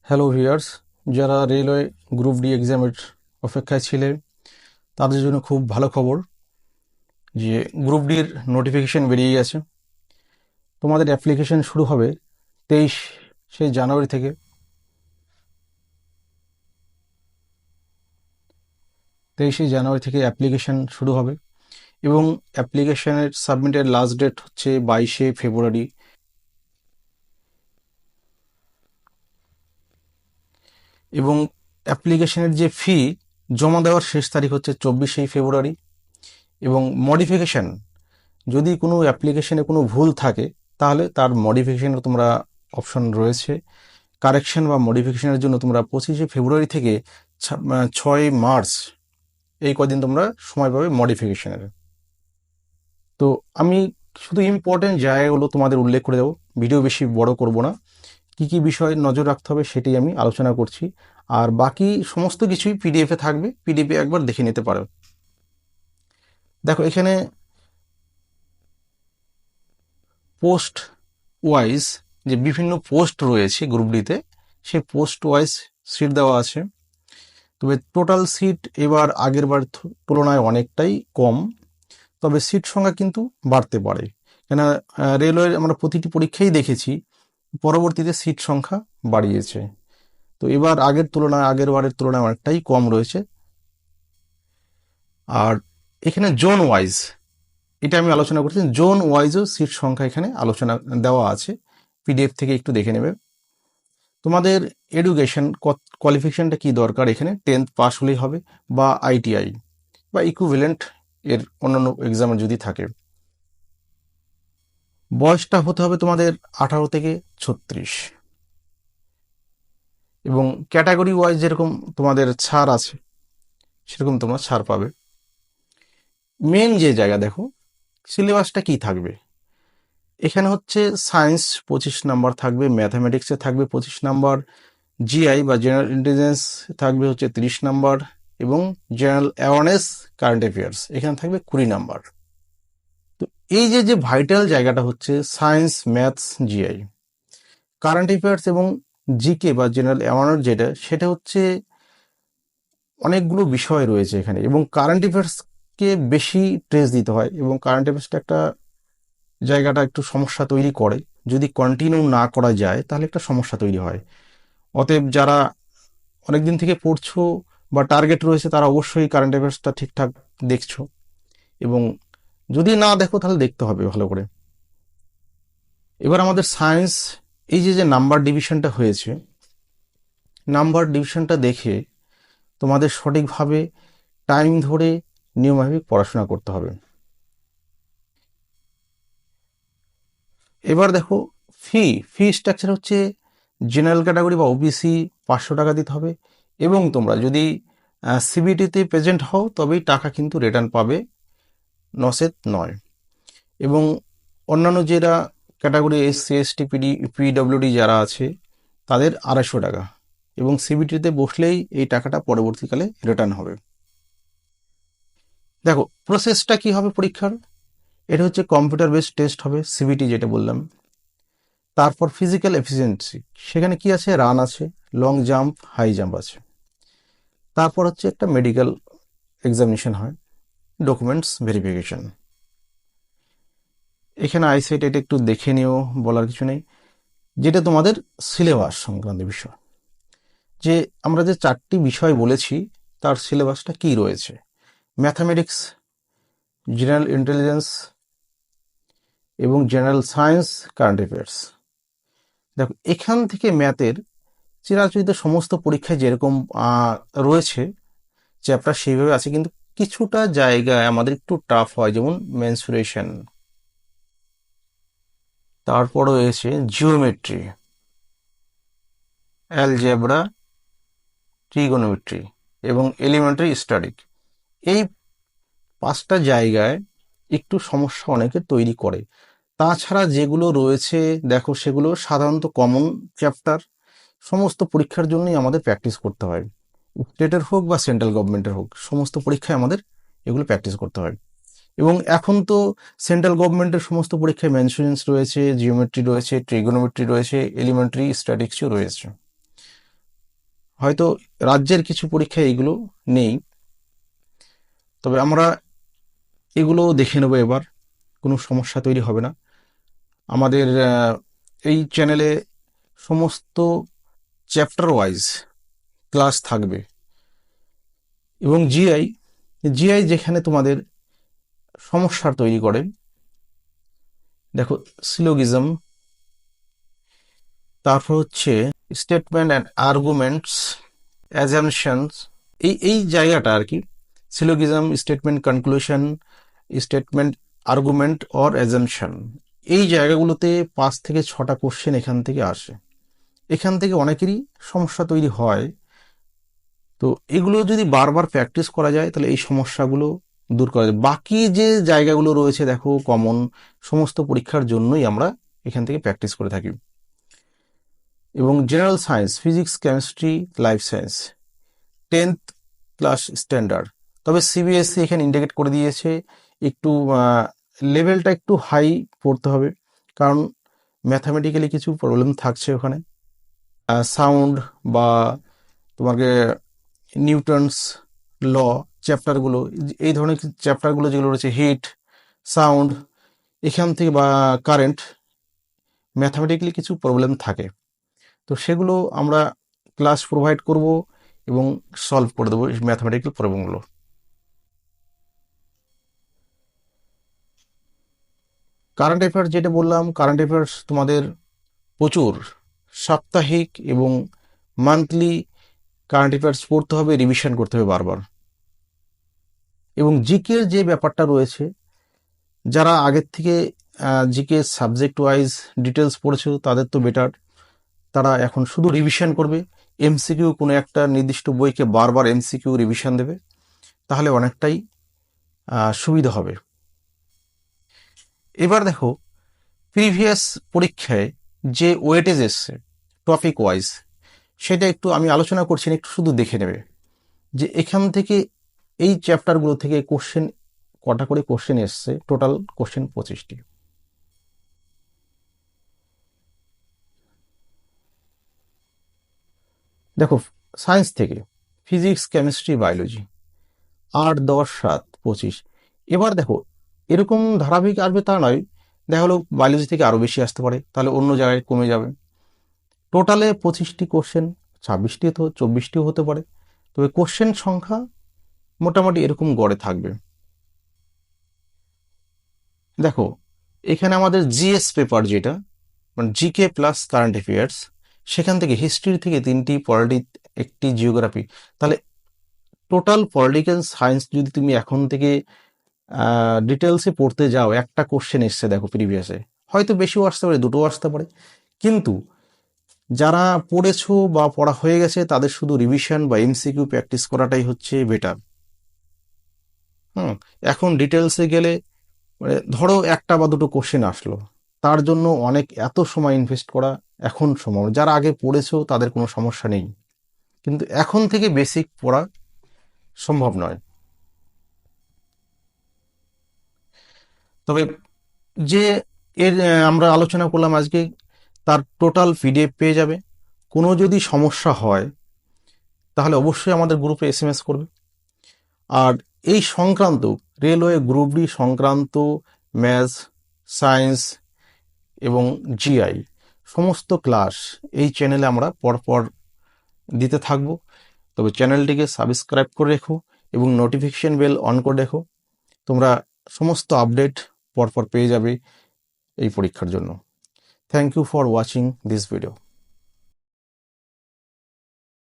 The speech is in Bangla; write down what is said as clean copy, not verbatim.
হ্যালো ভিউয়ার্স, যারা রেলওয়ে গ্রুপ ডি এক্সামের অপেক্ষায় ছিলেন তাদের জন্য খুব ভালো খবর যে গ্রুপ ডির নোটিফিকেশন বেরিয়ে গেছে। তোমাদের অ্যাপ্লিকেশন শুরু হবে 23শে জানুয়ারি থেকে। 23শে জানুয়ারি থেকে অ্যাপ্লিকেশন শুরু হবে এবং অ্যাপ্লিকেশনের সাবমিটের লাস্ট ডেট হচ্ছে 22শে ফেব্রুয়ারি। এবং অ্যাপ্লিকেশনের যে ফি জমা দেওয়ার শেষ তারিখ হচ্ছে 24শে ফেব্রুয়ারি। এবং মডিফিকেশন, যদি কোনো অ্যাপ্লিকেশনে কোনো ভুল থাকে তাহলে তার মডিফিকেশনের তোমরা অপশন রয়েছে। কারেকশন বা মডিফিকেশনের জন্য তোমরা 25শে ফেব্রুয়ারি থেকে 6ই মার্চ এই কদিন তোমরা সময় পাবে মডিফিকেশনের। তো আমি শুধু ইম্পর্টেন্ট জায়গাগুলো তোমাদের উল্লেখ করে দেবো, ভিডিও বেশি বড় করব না। কি কি বিষয় নজর রাখতে হবে সেটাই আমি আলোচনা করছি, আর বাকি সমস্ত কিছুই পিডিএফে থাকবে, পিডিএফে একবার দেখে নিতে পারো। দেখো এখানে পোস্ট ওয়াইজ যে বিভিন্ন পোস্ট রয়েছে গ্রুপ ডিতে, সেই পোস্ট ওয়াইজ সিট দেওয়া আছে। তবে টোটাল সিট এবার আগের বার তুলনায় অনেকটাই কম, তবে সিট সংখ্যা কিন্তু বাড়তে পারে। কেন, রেলওয়ের আমরা প্রতিটি পরীক্ষায় দেখেছি পরবর্তীতে সিট সংখ্যা বাড়িয়েছে। তো এবার আগের বারের তুলনায় অনেকটাই কম রয়েছে। আর এখানে জোন ওয়াইজ, এটা আমি আলোচনা করছি, জোন ওয়াইজও সিট সংখ্যা এখানে আলোচনা দেওয়া আছে, পিডিএফ থেকে একটু দেখে নেবে। তোমাদের এডুকেশন কোয়ালিফিকেশনটা কি দরকার, এখানে 10th পাস হলেই হবে, বা আইটিআই বা ইকুইভ্যালেন্ট এর অন্যান্য এক্সামে যদি থাকে। বয়সটা হতে হবে তোমাদের 18 থেকে 36, এবং ক্যাটাগরি ওয়াইজ যেরকম তোমাদের ছাড় আছে সেরকম তোমরা ছাড় পাবে। মেন যে জায়গা দেখো, সিলেবাসটা কি থাকবে এখানে হচ্ছে সায়েন্স 25 নাম্বার থাকবে, ম্যাথামেটিক্সে থাকবে 25 নাম্বার, জিআই বা জেনারেল ইন্টেলিজেন্স থাকবে হচ্ছে 30 নাম্বার, এবং জেনারেল অ্যাওয়ারনেস কারেন্ট অ্যাফেয়ার্স এখানে থাকবে 20 নাম্বার। তো এই যে ভাইটাল জায়গাটা হচ্ছে science, maths, GI. Current affairs এবং জিকে বা জেনারেল অ্যাওয়ারনেস সেটা হচ্ছে অনেকগুলো বিষয় রয়েছে এখানে, এবং কারেন্ট অ্যাফেয়ার্সকে বেশি ট্রেস দিতে হয়, এবং কারেন্ট অ্যাফেয়ার্সটা একটা জায়গাটা একটু সমস্যা তৈরি করে। যদি কন্টিনিউ না করা যায় তাহলে একটা সমস্যা তৈরি হয়। অতএব যারা অনেকদিন থেকে পড়ছো বা টার্গেট রয়েছে তারা অবশ্যই কারেন্ট অ্যাফেয়ার্সটা ঠিকঠাক দেখছো, এবং যদি না দেখো তাহলে দেখতে হবে ভালো করে। এবার আমাদের সায়েন্স, এই যে নাম্বার ডিভিশনটা হয়েছে, নাম্বার ডিভিশনটা দেখে তোমাদের সঠিকভাবে টাইম ধরে নিয়মভাবে পড়াশোনা করতে হবে। এবার দেখো ফি স্ট্রাকচার হচ্ছে জেনারেল ক্যাটাগরি বা ওবিসি 500 টাকা দিতে হবে, এবং তোমরা যদি সিবিটিতে প্রেজেন্ট হও তবেই টাকা কিন্তু রিটার্ন পাবে, নচেত নয়। এবং অন্যান্য যারা ক্যাটাগরি এসসি এসটি পিডব্লিউডি যারা আছে তাদের 250 টাকা, এবং সিবিটিতে বসলেই এই টাকাটা পরবর্তীকালে রিটার্ন হবে। দেখো প্রসেসটা কি হবে পরীক্ষার, এটা হচ্ছে কম্পিউটার বেসড টেস্ট হবে, সিবিটি যেটা বললাম। তারপর ফিজিক্যাল এফিসিয়েন্সি, সেখানে কি আছে, রান আছে, লং জাম্প, হাই জাম্প আছে। তারপর হচ্ছে একটা মেডিকেল এক্সামিনেশন হয়, ডকুমেন্টস ভেরিফিকেশন। এখানে আইসাইট এটা একটু দেখে নিও, বলার কিছু নেই। যেটা তোমাদের সিলেবাস সংক্রান্ত বিষয়, যে আমরা যে 4টি বিষয় বলেছি তার সিলেবাসটা কি রয়েছে। ম্যাথামেটিক্স, জেনারেল ইন্টেলিজেন্স এবং জেনারেল সায়েন্স, কারেন্ট অ্যাফেয়ার্স। দেখো এখান থেকে ম্যাথের চিরাচরিত সমস্ত পরীক্ষায় যেরকম রয়েছে চ্যাপ্টার সেইভাবে আছে, কিন্তু কিছুটা জায়গায় আমাদের একটু টাফ হয়, যেমন মেনসুরেশন। তারপর রয়েছে জিওমেট্রি, অ্যালজেব্রা, ট্রিগোনোমেট্রি এবং এলিমেন্টারি স্ট্যাটিক। এই 5টা জায়গায় একটু সমস্যা অনেকে তৈরি করে। তাছাড়া যেগুলো রয়েছে দেখো সেগুলো সাধারণত কমন চ্যাপ্টার, সমস্ত পরীক্ষার জন্যই আমাদের প্র্যাকটিস করতে হয়, স্টেটের হোক বা সেন্ট্রাল গভর্নমেন্টের হোক, সমস্ত পরীক্ষায় আমাদের এগুলো প্র্যাকটিস করতে হয়। এবং এখন তো সেন্ট্রাল গভর্নমেন্টের সমস্ত পরীক্ষায় মেনসুরেন্স রয়েছে, জিওমেট্রি রয়েছে, ট্রিগোনোমেট্রি রয়েছে, এলিমেন্টারি স্ট্যাটিক্সও রয়েছে। হয়তো রাজ্যের কিছু পরীক্ষায় এগুলো নেই, তবে আমরা এগুলো দেখে নেব এবার, কোনো সমস্যা তৈরি হবে না। আমাদের এই চ্যানেলে সমস্ত চ্যাপ্টার ওয়াইজ ক্লাস থাকবে। এবং জিআই যেখানে তোমাদের সমস্যার তৈরি করে, দেখো সিলোগিজম, তারপর হচ্ছে স্টেটমেন্ট অ্যান্ড আর্গুমেন্টস, অ্যাজামশনস, এই জায়গাটা আর কি, syllogism, statement conclusion, statement argument or assumption, এই জায়গাগুলোতে 5 থেকে 6টা কোশ্চেন এখান থেকে আসে। এখান থেকে অনেকেরই সমস্যা তৈরি হয়। তো এগুলো যদি বারবার প্র্যাকটিস করা যায় তাহলে এই সমস্যাগুলো দূর করা যায়। বাকি যে জায়গাগুলো রয়েছে দেখো কমন, সমস্ত পরীক্ষার জন্যই আমরা এখান থেকে প্র্যাকটিস করে থাকি। এবং general science, physics, chemistry, life science 10th class standard. তবে সিবিএসসি এখানে ইন্ডিকেট করে দিয়েছে একটু লেভেলটা একটু হাই পড়তে হবে, কারণ ম্যাথামেটিক্যালি কিছু প্রবলেম থাকছে ওখানে। সাউন্ড বা তোমাকে নিউটনস ল চ্যাপ্টারগুলো, এই ধরনের চ্যাপ্টারগুলো যেগুলো রয়েছে, হিট, সাউন্ড, এখান থেকে বা কারেন্ট, ম্যাথামেটিক্যালি কিছু প্রবলেম থাকে। তো সেগুলো আমরা ক্লাস প্রোভাইড করব এবং সলভ করে দেবো এই ম্যাথামেটিক্যাল প্রবলেমগুলো। কারেন্ট অ্যাফেয়ার্স যেটা বললাম, কারেন্ট অ্যাফেয়ার্স তোমাদের প্রচুর সাপ্তাহিক এবং মান্থলি কারেন্ট অ্যাফেয়ার্স পড়তে হবে, রিভিশন করতে হবে বারবার। এবং জিকের যে ব্যাপারটা রয়েছে, যারা আগের থেকে জিকে সাবজেক্ট ওয়াইজ ডিটেলস পড়েছিল তাদের তো বেটার, তারা এখন শুধু রিভিশন করবে। এমসিকিউ কোনো একটা নির্দিষ্ট বইকে বারবার এমসিকিউ রিভিশন দেবে, তাহলে অনেকটাই সুবিধা হবে। এবার দেখো প্রিভিয়াস পরীক্ষায় যে ওয়েটেজ এসছে টপিক ওয়াইজ, সেটা একটু আমি আলোচনা করছি না, একটু শুধু দেখে নেবে যে এখান থেকে এই চ্যাপ্টারগুলো থেকে কোশ্চেন কটা করে কোশ্চেন এসছে। টোটাল কোশ্চেন 25টি। দেখো সায়েন্স থেকে ফিজিক্স, কেমিস্ট্রি, বায়োলজি 8, 10, 7, 25। এবার দেখো এরকম ধারাবাহিক আসবে তা নয়, দেখা হলো বায়োলজি থেকে আরও বেশি আসতে পারে, তাহলে অন্য জায়গায় কমে যাবে। টোটালে 25টি কোশ্চেন, 26টি তো 24টিও হতে পারে, তবে কোশ্চেন সংখ্যা মোটামুটি এরকম গড়ে থাকবে। দেখো এখানে আমাদের জিএস পেপার যেটা, মানে জিকে প্লাস কারেন্ট অ্যাফেয়ার্স, সেখান থেকে হিস্ট্রি থেকে 3টি, পলিটি একটি, জিওগ্রাফি, তাহলে টোটাল পলিটিক্যাল সায়েন্স যদি তুমি এখন থেকে ডিটেলসে পড়তে যাও, একটা কোশ্চেন এসছে দেখো প্রিভিয়াসে, হয়তো বেশিও আসতে পারে, দুটোও আসতে পারে, কিন্তু যারা পড়েছো বা পড়া হয়ে গেছে তাদের শুধু রিভিশন বা এমসিকিউ প্র্যাকটিস করাটাই হচ্ছে বেটার। এখন ডিটেলসে গেলে মানে ধরো একটা বা দুটো কোশ্চেন আসলো, তার জন্য অনেক এত সময় ইনভেস্ট করা এখন সম্ভব। যারা আগে পড়েছো তাদের কোনো সমস্যা নেই, কিন্তু এখন থেকে বেসিক পড়া সম্ভব নয়। তবে যে এর আমরা আলোচনা করলাম আজকে, তার টোটাল পিডিএফ পেয়ে যাবে। কোনো যদি সমস্যা হয় তাহলে অবশ্যই আমাদের গ্রুপে এসএমএস করবে। আর এই সংক্রান্ত রেলওয়ে গ্রুপ ডি সংক্রান্ত ম্যাথস, সায়েন্স এবং জিআই সমস্ত ক্লাস এই চ্যানেলে আমরা পরপর দিতে থাকব। তবে চ্যানেলটিকে সাবস্ক্রাইব করে রেখো এবং নোটিফিকেশন বেল অন করে রেখো, তোমরা সমস্ত আপডেট পরপর পেয়ে যাবে এই পরীক্ষার জন্য। Thank you for watching this video.